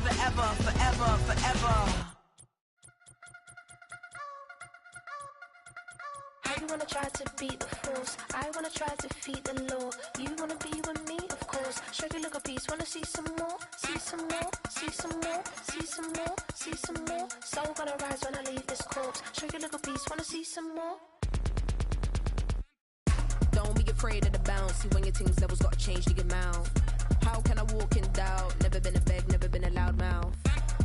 Forever, ever, forever, forever. You wanna try to beat the force, I wanna try to defeat the law. You wanna be with me, of course. Show you look a piece, wanna see some more, see some more, see some more, see some more, see some more. Soul gonna rise when I leave this corpse. Show you look a piece, wanna see some more. Don't be afraid of the bounce. See when your things levels gotta change to get mouth. How can I walk in doubt? Never been a beg, never been a loud mouth.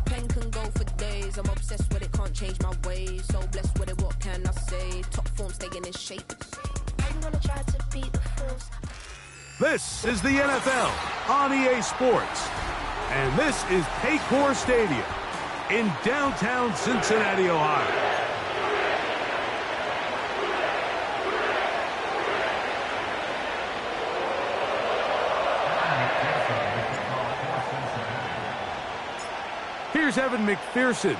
Pen can go for days. I'm obsessed with it, can't change my ways. So blessed with it, what can I say? Top form staying in shape. You wanna try to beat the force. This is the NFL on EA Sports. And this is Paycor Stadium in downtown Cincinnati, Ohio. Here's Evan McPherson.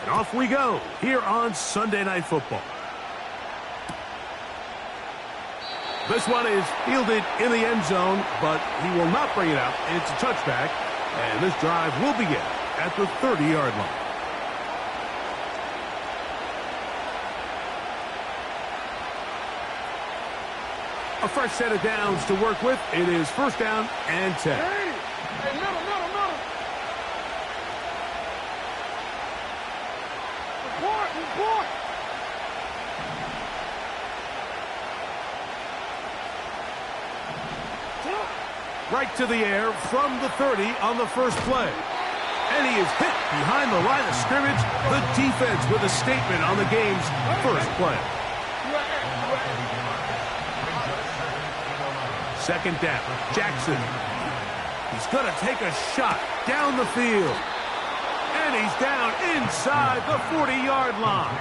And off we go here on Sunday Night Football. This one is fielded in the end zone, but he will not bring it out. It's a touchback, and this drive will begin at the 30-yard line. A fresh set of downs to work with. It is first down and 10. Hey, middle. Report. Right to the air from the 30 on the first play. And he is hit behind the line of scrimmage. The defense with a statement on the game's first play. Second down, Jackson. He's going to take a shot down the field. And he's down inside the 40-yard line.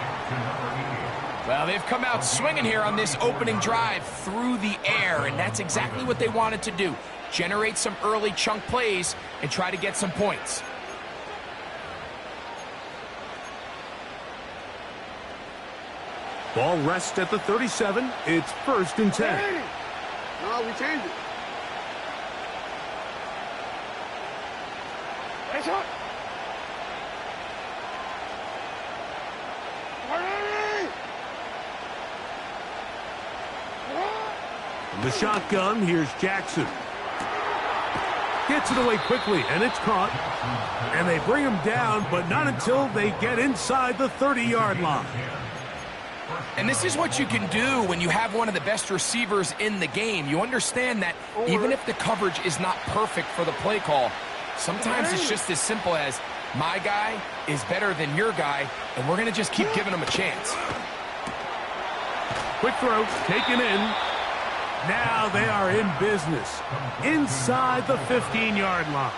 Well, they've come out swinging here on this opening drive through the air, and that's exactly what they wanted to do. Generate some early chunk plays and try to get some points. Ball rests at the 37. It's first and 10. Hey. No, we changed it. Hey, shot. From the shotgun, here's Jackson. Gets it away quickly, and it's caught. And they bring him down, but not until they get inside the 30-yard line. And this is what you can do when you have one of the best receivers in the game. You understand that even if the coverage is not perfect for the play call, sometimes it's just as simple as, my guy is better than your guy, and we're going to just keep giving him a chance. Quick throw, taken in. Now they are in business inside the 15-yard line.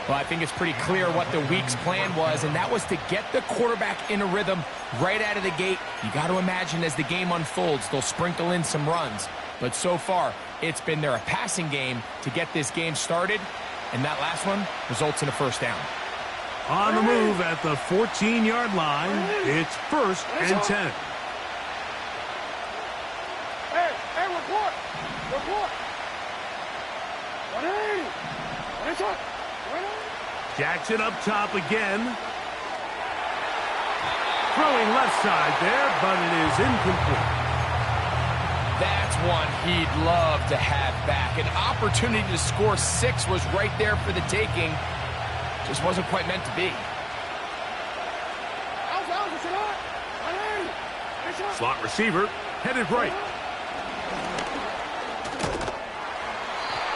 Well, I think it's pretty clear what the week's plan was, and that was to get the quarterback in a rhythm right out of the gate. You got to imagine as the game unfolds, they'll sprinkle in some runs. But so far, it's been a passing game to get this game started, and that last one results in a first down. On the move at the 14-yard line, it's first and 10. Hey, report. 180. What's up? Jackson up top again. Throwing left side there, but it is incomplete. That's one he'd love to have back. An opportunity to score 6 was right there for the taking. Just wasn't quite meant to be. Slot receiver, headed right.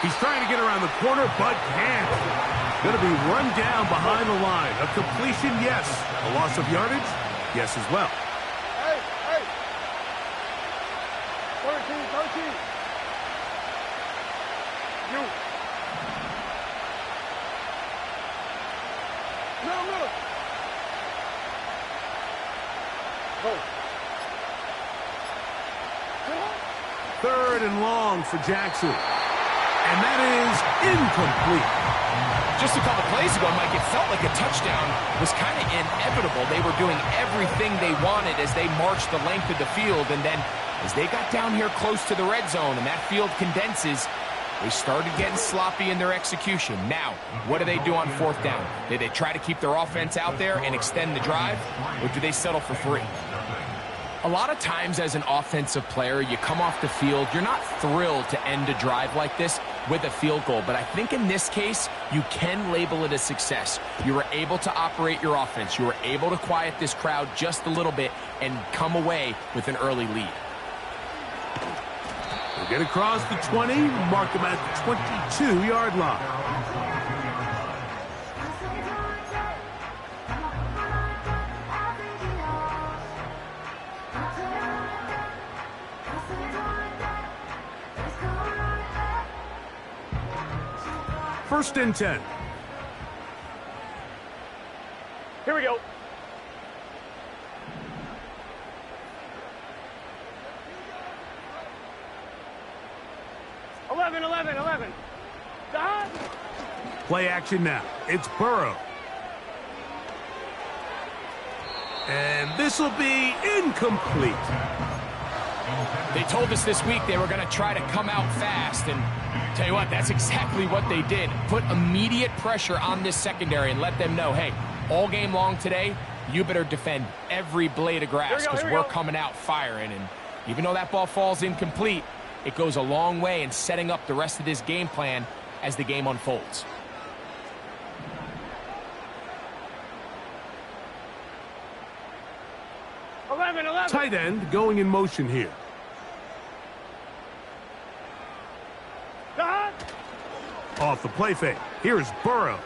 He's trying to get around the corner, but can't. Going to be run down behind the line. A completion, yes. A loss of yardage, yes as well. Hey. 13. You. Middle. Go. Third and long for Jackson. And that is incomplete. Just a couple plays ago, Mike, it felt like a touchdown was kind of inevitable. They were doing everything they wanted as they marched the length of the field. And then as they got down here close to the red zone and that field condenses, They started getting sloppy in their execution. Now, what do they do on fourth down? Do they try to keep their offense out there and extend the drive, or do they settle for 3? A lot of times as an offensive player, you come off the field, you're not thrilled to end a drive like this with a field goal. But I think in this case, you can label it a success. You were able to operate your offense. You were able to quiet this crowd just a little bit and come away with an early lead. We'll get across the 20, mark them at the 22-yard line. First and 10. Here we go. Eleven. Stop. Play action now. It's Burrow. And this will be incomplete. They told us this week they were going to try to come out fast, and tell you what, that's exactly what they did. Put immediate pressure on this secondary and let them know, hey, all game long today, you better defend every blade of grass because we're coming out firing. And even though that ball falls incomplete, it goes a long way in setting up the rest of this game plan as the game unfolds. Tight end going in motion here. Off the play fake. Here's Burrow.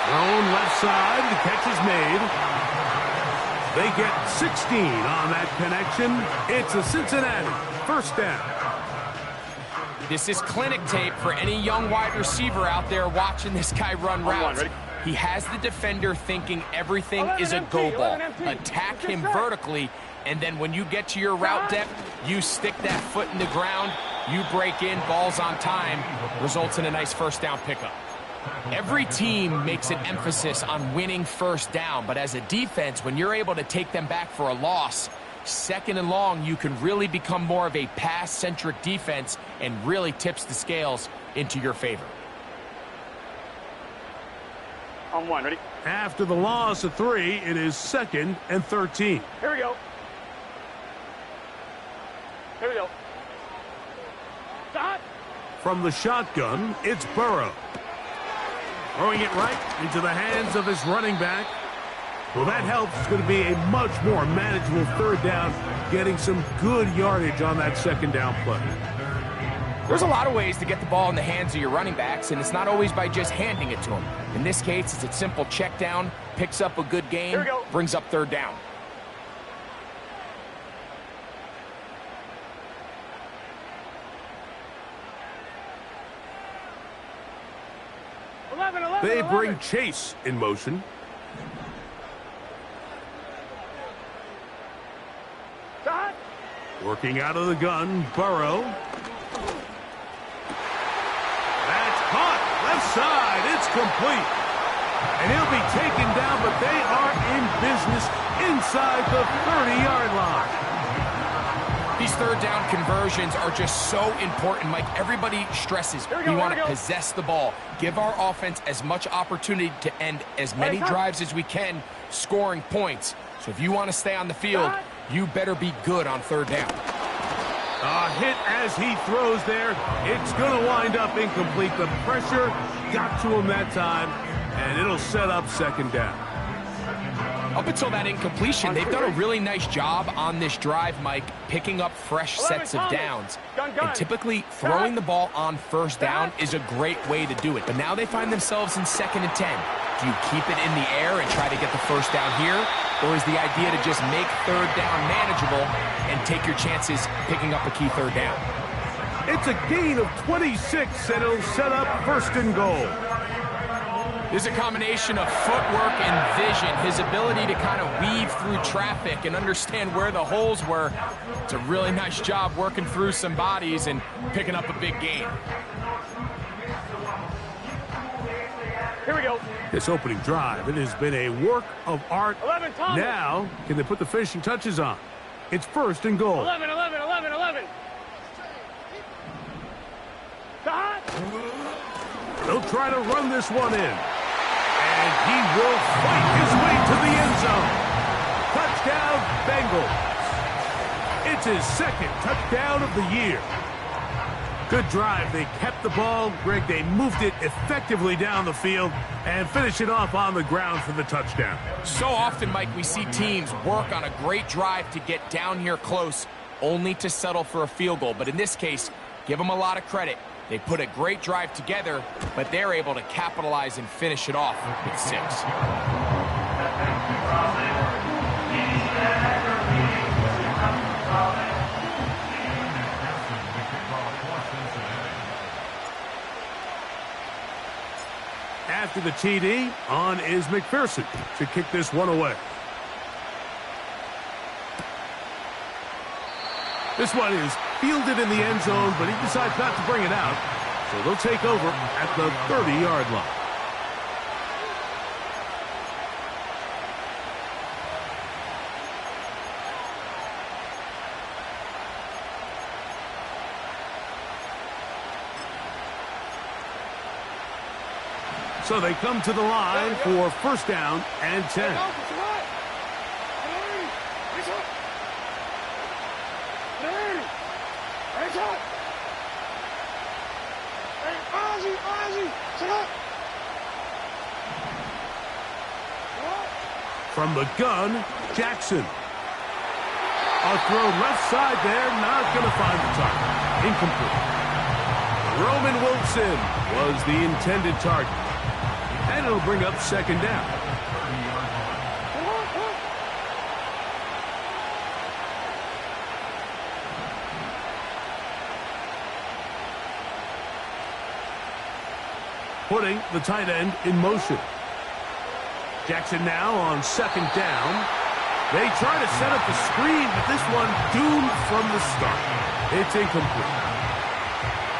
Thrown left side. The catch is made. They get 16 on that connection. It's a Cincinnati first down. This is clinic tape for any young wide receiver out there watching this guy run routes. He has the defender thinking everything is a go ball. Attack him vertically, and then when you get to your route depth, you stick that foot in the ground, you break in, balls on time, results in a nice first down pickup. Every team makes an emphasis on winning first down, but as a defense, when you're able to take them back for a loss, second and long, you can really become more of a pass-centric defense and really tips the scales into your favor. On one, ready? After the loss of 3, it is 2nd and 13. Here we go. Stop. From the shotgun, it's Burrow. Throwing it right into the hands of his running back. Well, that helps. It's going to be a much more manageable third down, getting some good yardage on that second down play. There's a lot of ways to get the ball in the hands of your running backs, and it's not always by just handing it to them. In this case, it's a simple check down, picks up a good gain, brings up third down. They bring Chase in motion. Stop. Working out of the gun, Burrow. That's caught. Left side. It's complete. And he'll be taken down, but they are in business inside the 30-yard line. These third down conversions are just so important, Mike. Everybody stresses we want to possess the ball, give our offense as much opportunity to end as many drives as we can, scoring points. So if you want to stay on the field, you better be good on third down. A hit as he throws there. It's going to wind up incomplete. The pressure got to him that time, and it'll set up second down. Up until that incompletion, they've done a really nice job on this drive, Mike, picking up fresh sets of downs. And typically, throwing the ball on first down is a great way to do it. But now they find themselves in 2nd and 10. Do you keep it in the air and try to get the first down here? Or is the idea to just make third down manageable and take your chances picking up a key third down? It's a gain of 26, and it'll set up first and goal. There's a combination of footwork and vision, his ability to kind of weave through traffic and understand where the holes were. It's a really nice job working through some bodies and picking up a big gain. Here we go. This opening drive, it has been a work of art. 11, Thomas. Now, can they put the finishing touches on? It's first and goal. 11. He'll try to run this one in. And he will fight his way to the end zone. Touchdown, Bengals. It's his second touchdown of the year. Good drive. They kept the ball. Greg, they moved it effectively down the field and finish it off on the ground for the touchdown. So often, Mike, we see teams work on a great drive to get down here close, only to settle for a field goal. But in this case, give them a lot of credit. They put a great drive together, but they're able to capitalize and finish it off with 6. After the TD, on is McPherson to kick this one away. This one is fielded in the end zone, but he decides not to bring it out. So they'll take over at the 30-yard line. So they come to the line for first down and 10. From the gun, Jackson. A throw left side there, not going to find the target. Incomplete. Roman Wilson was the intended target. And it'll bring up second down. Putting the tight end in motion. Jackson now on second down. They try to set up the screen, but this one doomed from the start. It's incomplete.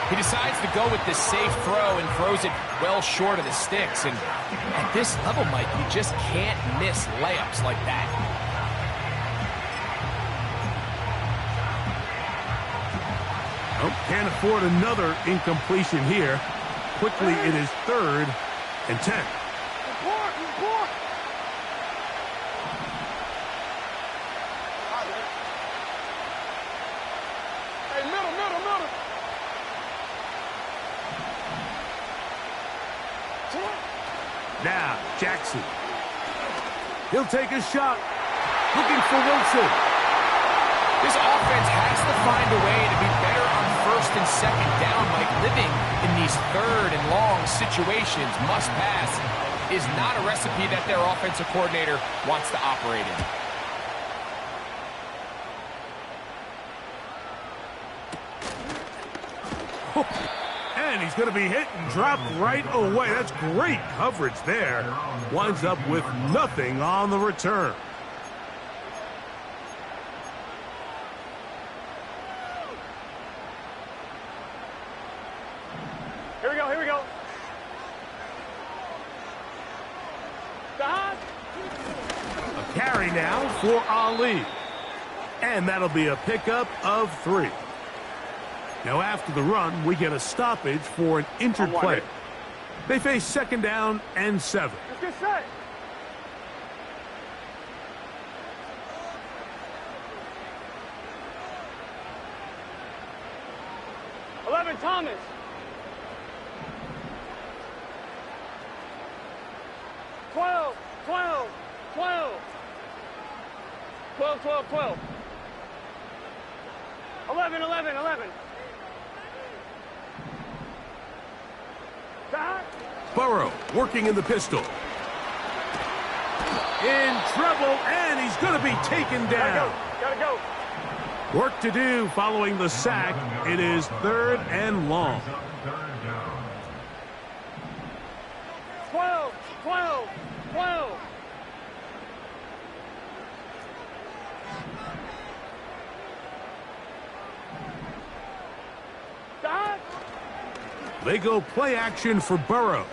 He decides to go with this safe throw and throws it well short of the sticks. And at this level, Mike, you just can't miss layups like that. Oh, can't afford another incompletion here. Quickly, it is 3rd and 10. Hey, middle. Now, Jackson. He'll take a shot. Looking for Wilson. This offense has to find a way to be better on first and second down, Mike. Living in these third and long situations, must pass, is not a recipe that their offensive coordinator wants to operate in. And he's going to be hit and dropped right away. That's great coverage there. Winds up with nothing on the return. Here we go. A carry now for Ali. And that'll be a pickup of 3. Now after the run, we get a stoppage for an injured player. They face second down and 7. Let's get set. Thomas. 12. 11. Burrow working in the pistol. In trouble, and he's going to be taken down. Gotta go. Work to do following the sack. It is 3rd and long. 12. They go play action for Burrow.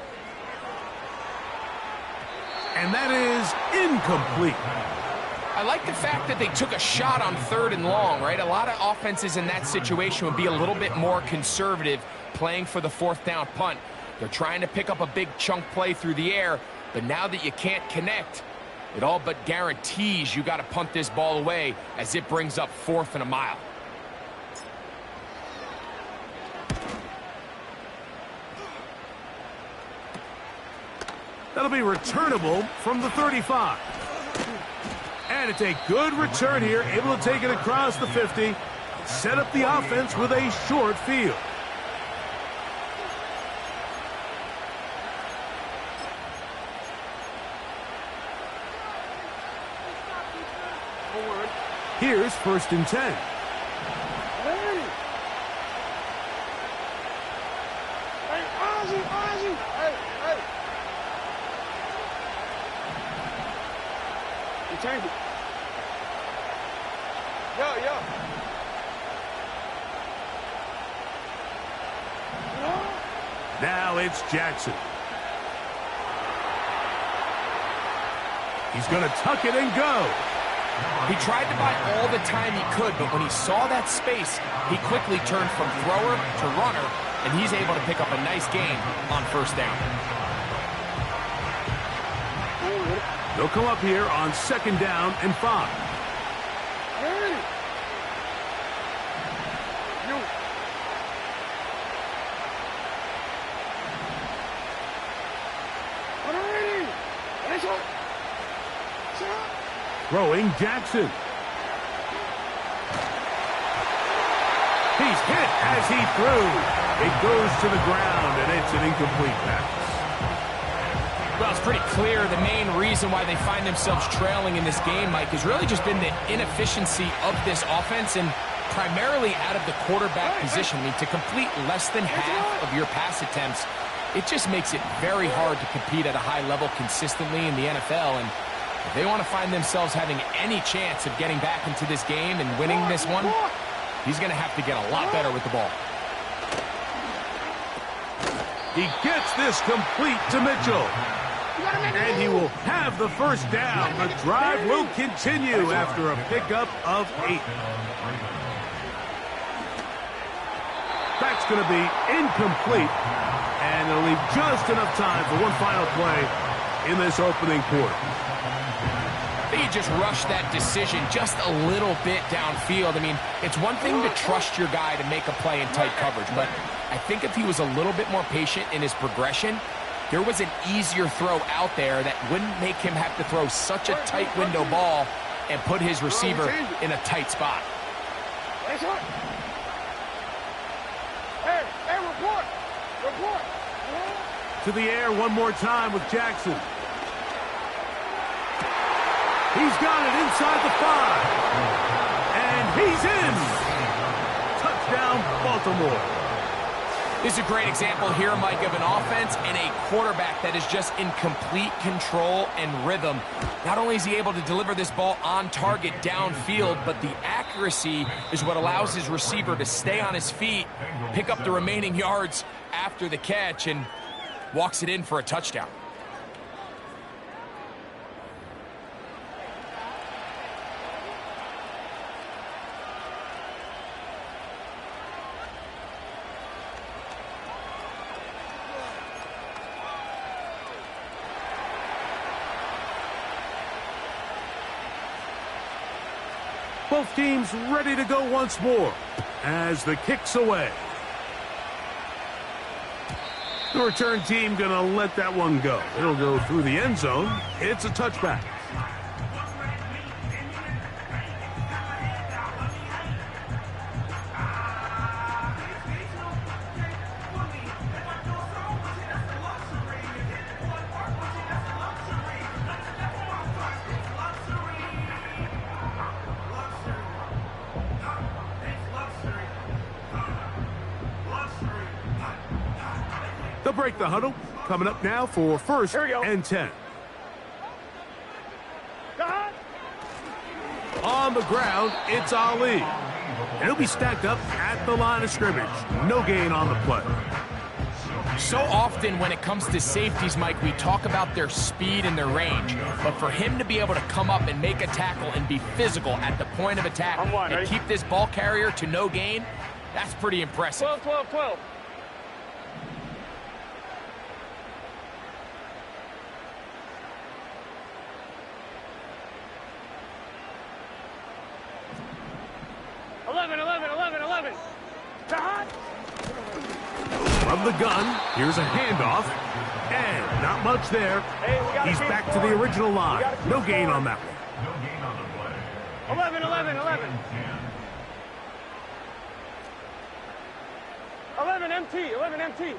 And that is incomplete. I like the fact that they took a shot on 3rd and long, right? A lot of offenses in that situation would be a little bit more conservative playing for the 4th down punt. They're trying to pick up a big chunk play through the air, but now that you can't connect, it all but guarantees you got to punt this ball away as it brings up 4th and a mile. That'll be returnable from the 35. And it's a good return here, able to take it across the 50, set up the offense with a short field. Here's 1st and 10. Change it. Yo. Now it's Jackson. He's going to tuck it and go. He tried to buy all the time he could, but when he saw that space, he quickly turned from thrower to runner, and he's able to pick up a nice gain on 1st down. They'll come up here on 2nd down and 5. Throwing Jackson. He's hit as he threw. It goes to the ground, and it's an incomplete pass. Well, it's pretty clear the main reason why they find themselves trailing in this game, Mike, has really just been the inefficiency of this offense and primarily out of the quarterback position. I mean, to complete less than half of your pass attempts, it just makes it very hard to compete at a high level consistently in the NFL. And if they want to find themselves having any chance of getting back into this game and winning this one, he's going to have to get a lot better with the ball. He gets this complete to Mitchell. And he will have the 1st down. The drive will continue after a pickup of 8. That's going to be incomplete. And it'll leave just enough time for one final play in this opening quarter. I think he just rushed that decision just a little bit downfield. I mean, it's one thing to trust your guy to make a play in tight coverage, but I think if he was a little bit more patient in his progression, there was an easier throw out there that wouldn't make him have to throw such a tight window ball and put his receiver in a tight spot. Hey, report. To the air one more time with Jackson. He's got it inside the 5. And he's in. Touchdown, Baltimore. This is a great example here, Mike, of an offense and a quarterback that is just in complete control and rhythm. Not only is he able to deliver this ball on target downfield, but the accuracy is what allows his receiver to stay on his feet, pick up the remaining yards after the catch, and walks it in for a touchdown. Both teams ready to go once more as the kick's away. The return team going to let that one go. It'll go through the end zone. It's a touchback. They'll break the huddle. Coming up now for 1st and 10. On the ground, it's Ali. And he'll be stacked up at the line of scrimmage. No gain on the play. So often when it comes to safeties, Mike, we talk about their speed and their range. But for him to be able to come up and make a tackle and be physical at the point of attack and keep this ball carrier to no gain, that's pretty impressive. 12. 11, 11, 11, 11. Hot. From the gun, here's a handoff. And not much there. He's back to the original line. No gain on that one. 11, 11, 11. 11 MT, 11 MT.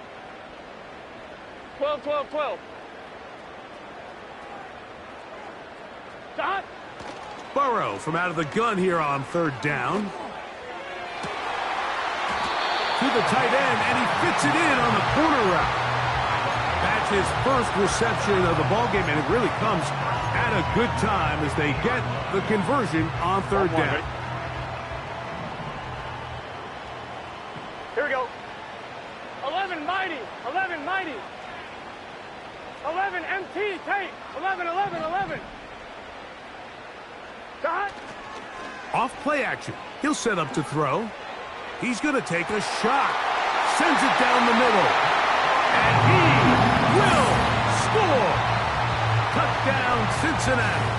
12, 12, 12. Hot. Burrow from out of the gun here on third down. To the tight end, and he fits it in on the corner route. That's his first reception of the ballgame, and it really comes at a good time as they get the conversion on third down. Here we go. 11 mighty, 11 mighty. 11 MT, take. 11, 11, 11. Hot. Off play action. He'll set up to throw. He's going to take a shot. Sends it down the middle. And he will score. Touchdown, Cincinnati.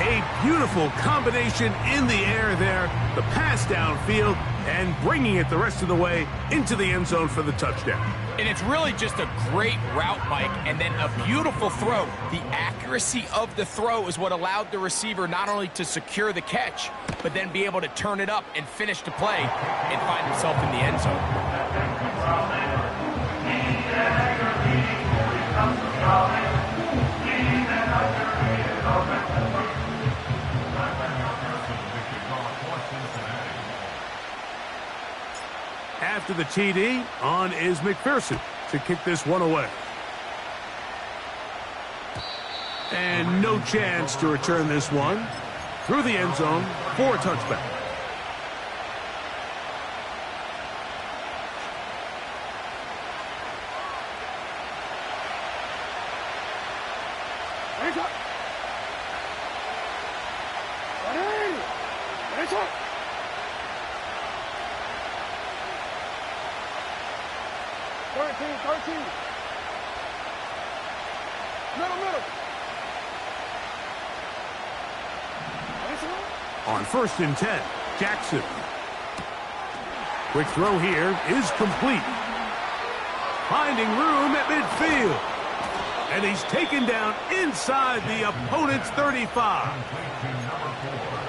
A beautiful combination in the air there. The pass downfield and bringing it the rest of the way into the end zone for the touchdown. And it's really just a great route, Mike, and then a beautiful throw. The accuracy of the throw is what allowed the receiver not only to secure the catch, but then be able to turn it up and finish the play and find himself in the end zone. After the TD, on is McPherson to kick this one away. And no chance to return this one through the end zone for a touchback. Hands up. 13. Middle. On 1st and 10, Jackson. Quick throw here is complete. Finding room at midfield. And he's taken down inside the opponent's 35.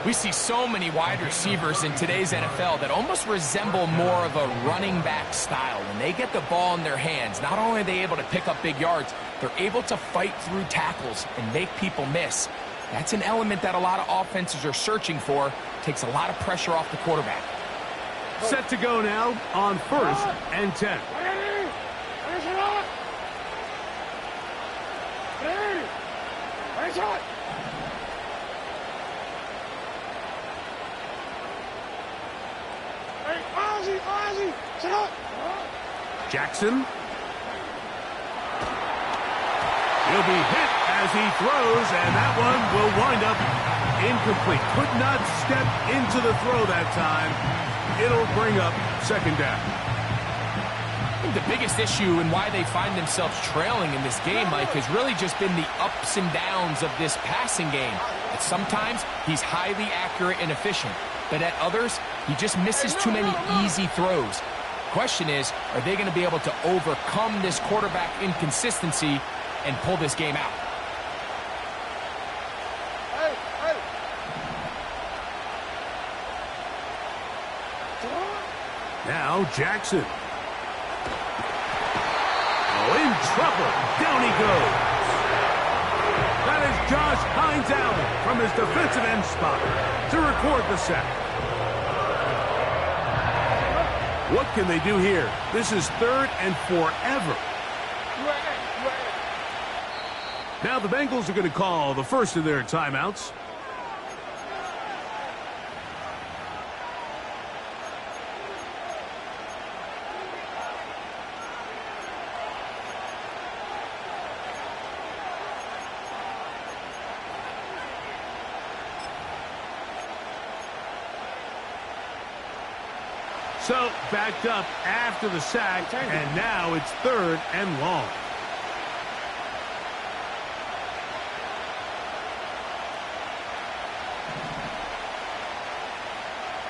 We see so many wide receivers in today's NFL that almost resemble more of a running back style. When they get the ball in their hands, not only are they able to pick up big yards, they're able to fight through tackles and make people miss. That's an element that a lot of offenses are searching for. Takes a lot of pressure off the quarterback. Set to go now on 1st and 10. Jackson. He'll be hit as he throws, and that one will wind up incomplete. Could not step into the throw that time. It'll bring up 2nd down. I think the biggest issue and why they find themselves trailing in this game, Mike, has really just been the ups and downs of this passing game. At sometimes, he's highly accurate and efficient, but at others, he just misses too many easy throws. Question is, are they going to be able to overcome this quarterback inconsistency and pull this game out? Now Jackson. Oh, in trouble. Down he goes. That is Josh Hines Allen from his defensive end spot to record the sack. What can they do here? This is 3rd and forever. Now the Bengals are going to call the first of their timeouts. So, backed up after the sack, and now it's 3rd and long.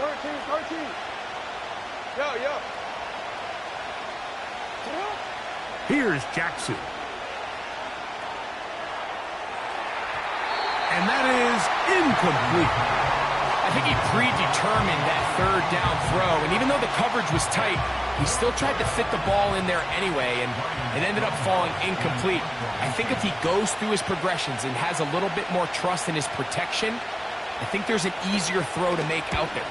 13. Yo. Here's Jackson. And that is incomplete. I think he predetermined that third down throw, and even though the coverage was tight, he still tried to fit the ball in there anyway, and it ended up falling incomplete. I think if he goes through his progressions and has a little bit more trust in his protection, I think there's an easier throw to make out there.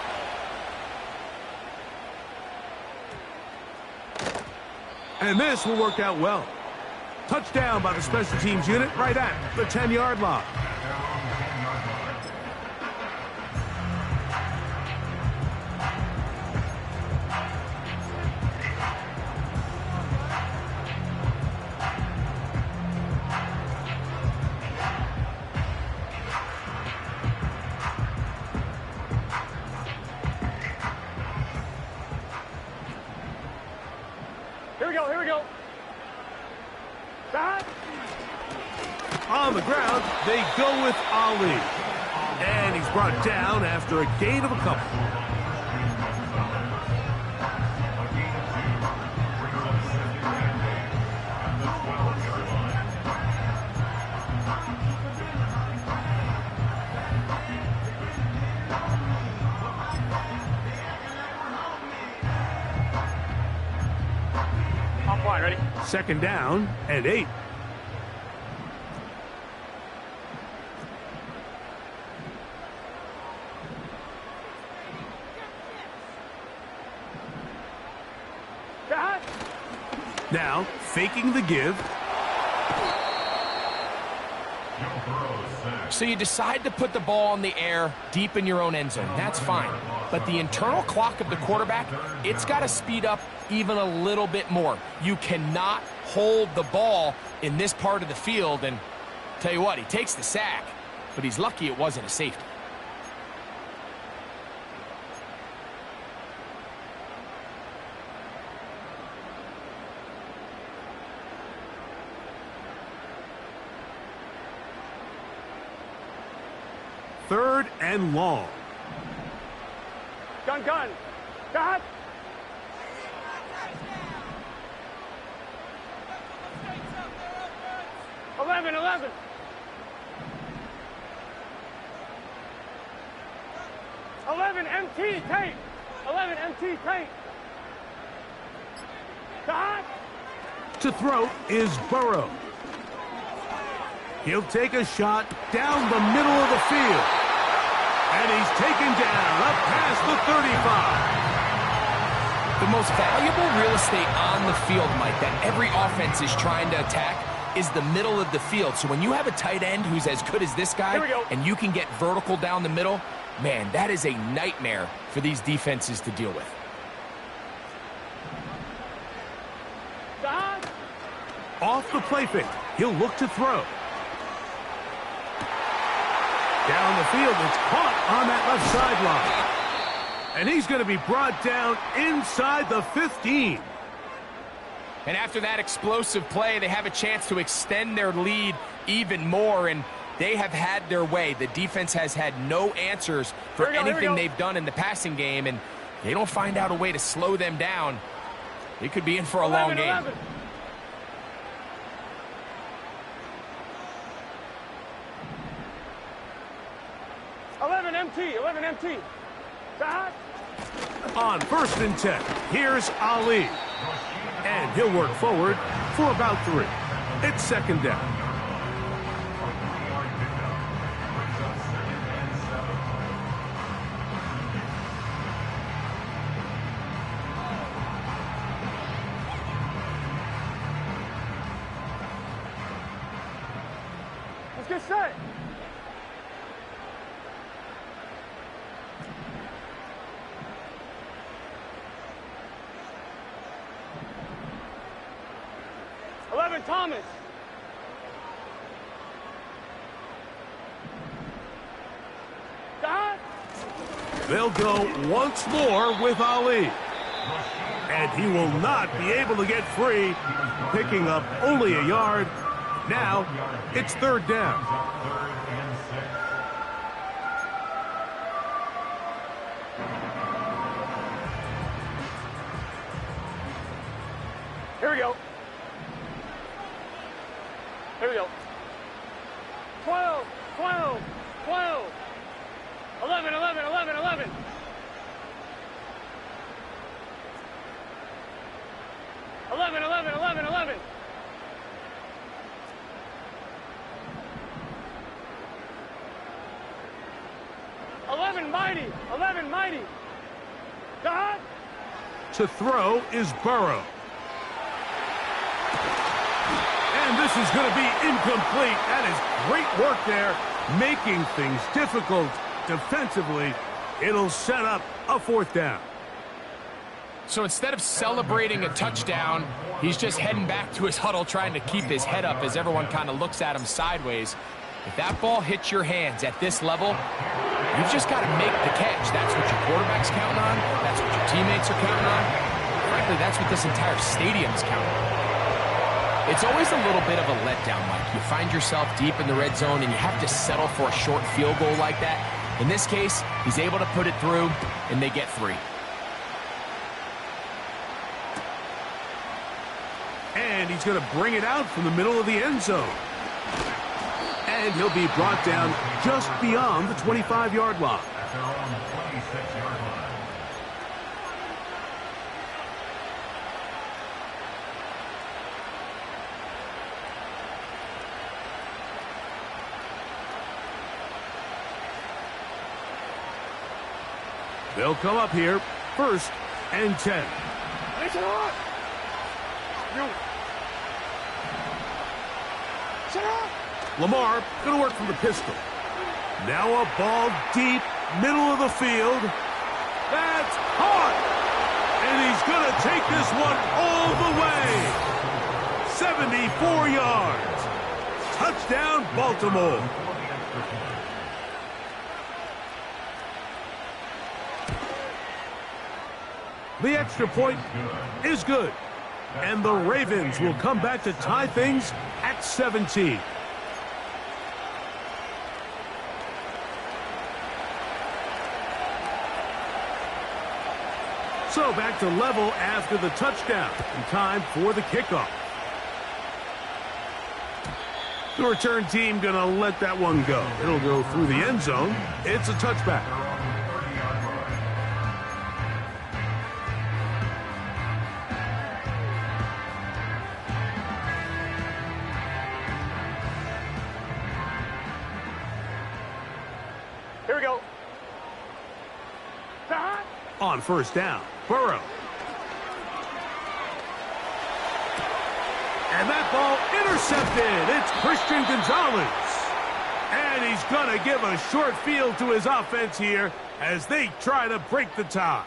And this will work out well. Touchdown by the special teams unit right at the 10-yard line. Here we go. Back. On the ground, they go with Ali. And he's brought down after a gain of a couple. Ready? Second down and 8. Now, faking the give. So you decide to put the ball in the air deep in your own end zone. That's fine. But the internal clock of the quarterback, it's got to speed up even a little bit more. You cannot hold the ball in this part of the field. And tell you what, he takes the sack, but he's lucky it wasn't a safety. Third and long. Gun. Got. Eleven. 11 MT tape. 11 MT tape. Got. To throw is Burrow. He'll take a shot down the middle of the field. And he's taken down up past the 35. The most valuable real estate on the field, Mike, that every offense is trying to attack is the middle of the field. So when you have a tight end who's as good as this guy, and you can get vertical down the middle, man, that is a nightmare for these defenses to deal with. Off the play fake, he'll look to throw. Down the field, it's caught on that left sideline. And he's going to be brought down inside the 15. And after that explosive play, they have a chance to extend their lead even more, and they have had their way. The defense has had no answers for anything they've done in the passing game, and they don't find out a way to slow them down. They could be in for a long game. 11 MT. Back. On 1st and 10, here's Ali. And he'll work forward for about 3. It's second down. Let's get set. Thomas. Got. They'll go once more with Ali. And he will not be able to get free, picking up only a yard. Now, it's third down. Here we go. Here we go. 12, 12, 12. 11, 11, 11, 11. 11, 11, 11, 11. 11 mighty, 11 mighty. God. To throw is Burrow. And this is going to be incomplete. That is great work there, making things difficult defensively. It'll set up a fourth down. So instead of celebrating a touchdown, he's just heading back to his huddle trying to keep his head up as everyone kind of looks at him sideways. If that ball hits your hands at this level, you've just got to make the catch. That's what your quarterback's counting on. That's what your teammates are counting on. Frankly, that's what this entire stadium's counting on. It's always a little bit of a letdown, Mike. You find yourself deep in the red zone and you have to settle for a short field goal like that. In this case, he's able to put it through, and they get 3. And he's going to bring it out from the middle of the end zone. And he'll be brought down just beyond the 25-yard line. They'll come up here, 1st and 10. Lamar going to work from the pistol. Now a ball deep, middle of the field. That's caught! And he's going to take this one all the way. 74 yards. Touchdown, Baltimore. The extra point is good. And the Ravens will come back to tie things at 17. So back to level after the touchdown. And time for the kickoff. The return team going to let that one go. It'll go through the end zone. It's a touchback. Here we go. On 1st down, Burrow. And that ball intercepted. It's Christian Gonzalez. And he's going to give a short field to his offense here as they try to break the tie.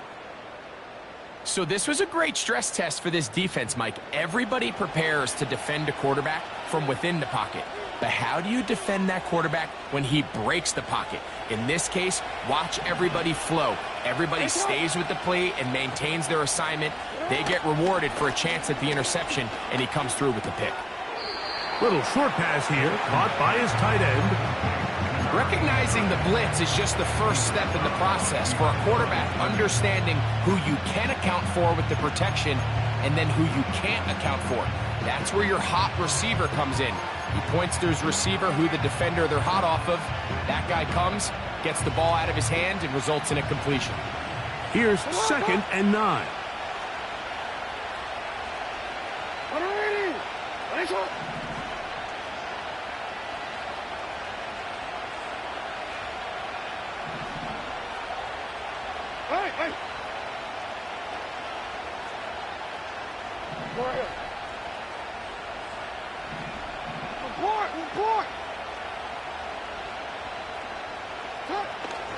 So this was a great stress test for this defense, Mike. Everybody prepares to defend a quarterback from within the pocket. But how do you defend that quarterback when he breaks the pocket? In this case, watch everybody flow. Everybody stays with the play and maintains their assignment. They get rewarded for a chance at the interception, and he comes through with the pick. Little short pass here, caught by his tight end. Recognizing the blitz is just the first step in the process for a quarterback, understanding who you can account for with the protection and then who you can't account for. That's where your hot receiver comes in. He points to his receiver, who the defender they're hot off of. That guy comes, gets the ball out of his hand, and results in a completion. Here's 2nd and 9.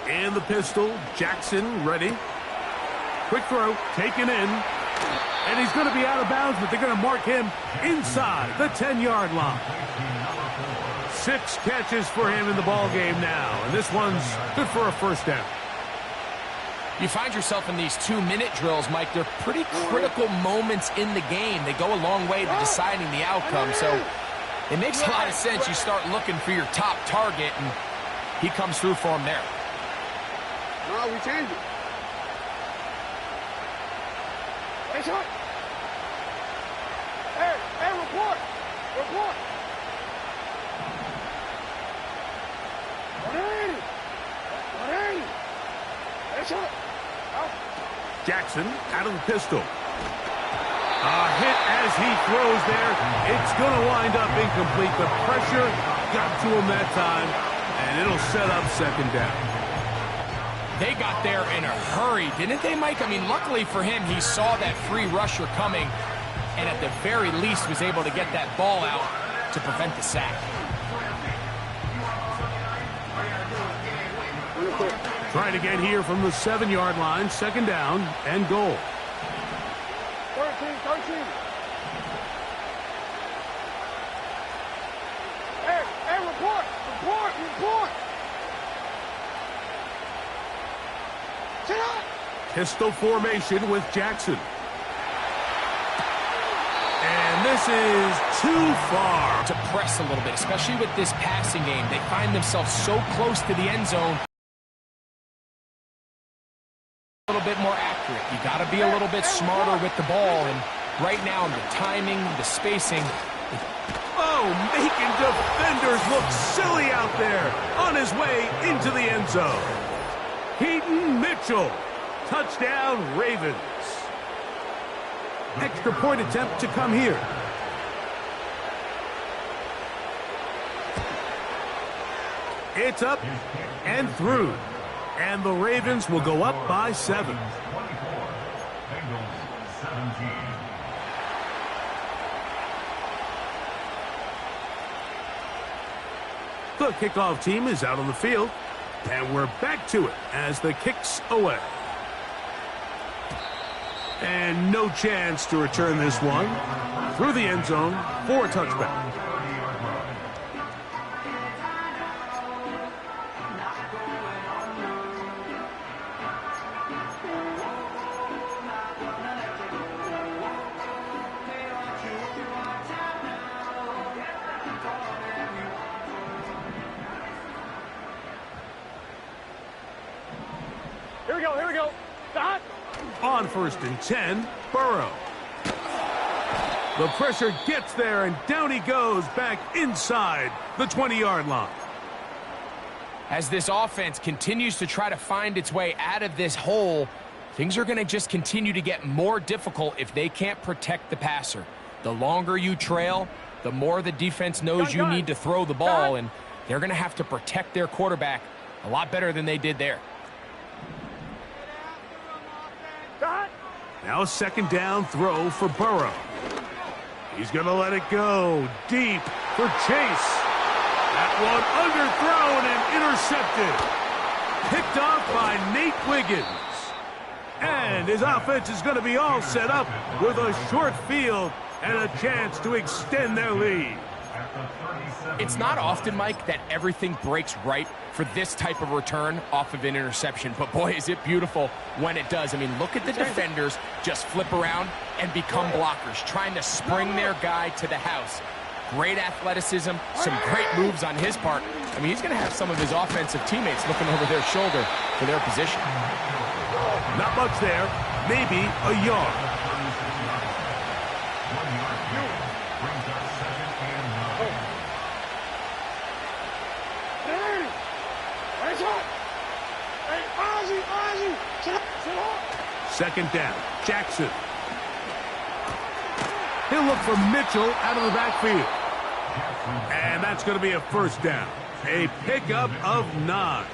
And the pistol, Jackson ready. Quick throw, taken in. And he's going to be out of bounds, but they're going to mark him inside the 10-yard line. 6 catches for him in the ball game now, and this one's good for a 1st down. You find yourself in these 2-minute drills, Mike. They're pretty critical moments in the game. They go a long way to deciding the outcome, so it makes a lot of sense. You start looking for your top target, and he comes through for him there. No, we changed it. report. Report. 180. 180. Headshot. Out. Jackson out of the pistol. A hit as he throws there. It's going to wind up incomplete. The pressure got to him that time, and it'll set up second down. They got there in a hurry, didn't they, Mike? I mean, luckily for him, he saw that free rusher coming, and at the very least was able to get that ball out to prevent the sack. Trying to get here from the 7-yard line, second down and goal. 13. Hey, report. Sit up. Pistol formation with Jackson. And this is too far. To press a little bit, especially with this passing game. They find themselves so close to the end zone. A little bit more accurate. You got to be a little bit smarter with the ball. And right now, the timing, the spacing. Oh, making defenders look silly out there on his way into the end zone. Keaton Mitchell. Touchdown, Ravens. Extra point attempt to come here. It's up and through. And the Ravens will go up by 7. The kickoff team is out on the field. And we're back to it as the kick's away. And no chance to return this one through the end zone for a touchback. Here we go. Dot. On 1st and 10, Burrow. The pressure gets there, and down he goes back inside the 20-yard line. As this offense continues to try to find its way out of this hole, things are going to just continue to get more difficult if they can't protect the passer. The longer you trail, the more the defense knows you need to throw the ball, and they're going to have to protect their quarterback a lot better than they did there. Now a second down throw for Burrow. He's going to let it go deep for Chase. That one underthrown and intercepted. Picked off by Nate Wiggins. And his offense is going to be all set up with a short field and a chance to extend their lead. It's not often, Mike, that everything breaks right for this type of return off of an interception. But, boy, is it beautiful when it does. I mean, look at the defenders just flip around and become blockers, trying to spring their guy to the house. Great athleticism, some great moves on his part. I mean, he's going to have some of his offensive teammates looking over their shoulder for their position. Not much there, maybe a yard. Second down, Jackson. He'll look for Mitchell out of the backfield. And that's going to be a first down. A pickup of 9.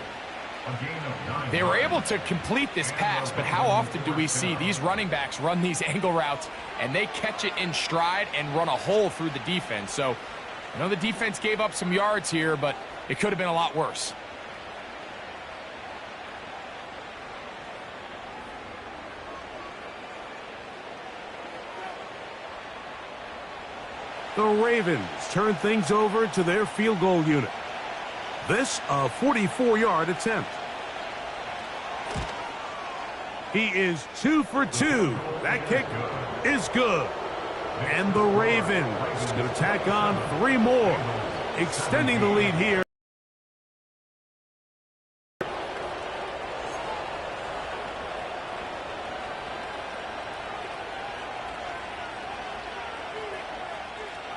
They were able to complete this pass, but how often do we see these running backs run these angle routes and they catch it in stride and run a hole through the defense? So I know the defense gave up some yards here, but it could have been a lot worse. The Ravens turn things over to their field goal unit. This a 44-yard attempt. He is 2 for 2. That kick is good. And the Ravens is going to tack on 3 more, extending the lead here.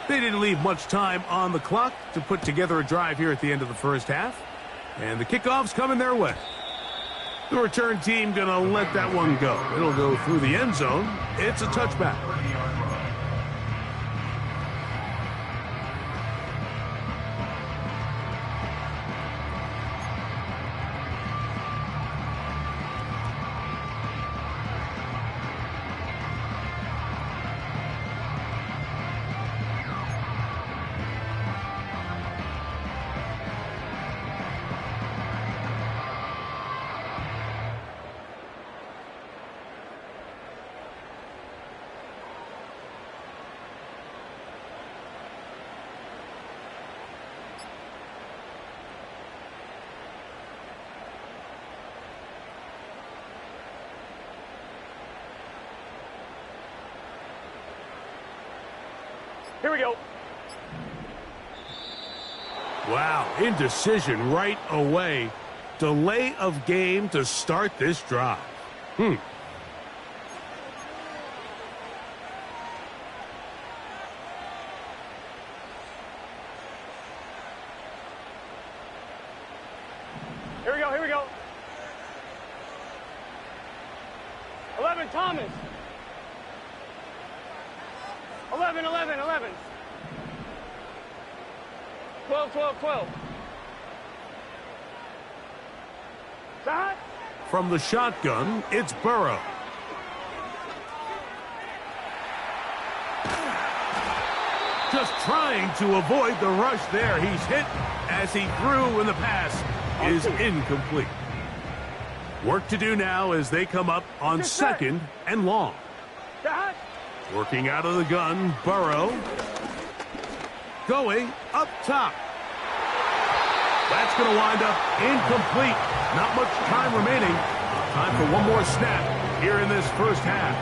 They didn't leave much time on the clock to put together a drive here at the end of the first half. And the kickoff's coming their way. The return team going to let that one go. It'll go through the end zone. It's a touchback. Here we go. Wow, indecision right away. Delay of game to start this drive. Here we go, here we go. 11, Thomas. 11, 11, 11. 12, 12, 12. Shot. From the shotgun, it's Burrow. Just trying to avoid the rush there. He's hit as he threw, and the pass is incomplete. Work to do now as they come up on second and long. Shot. Working out of the gun, Burrow. Going up top. That's going to wind up incomplete. Not much time remaining. Time for one more snap here in this first half.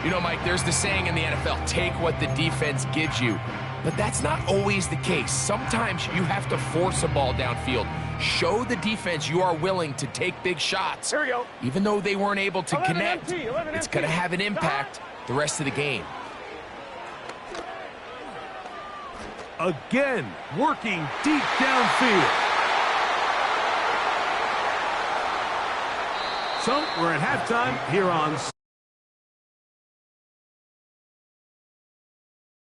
You know, Mike, there's the saying in the NFL, take what the defense gives you. But that's not always the case. Sometimes you have to force a ball downfield. Show the defense you are willing to take big shots. Here we go. Even though they weren't able to 11 connect, empty, 11 it's empty. going to have an impact the rest of the game. Again, working deep downfield. So we're at halftime here on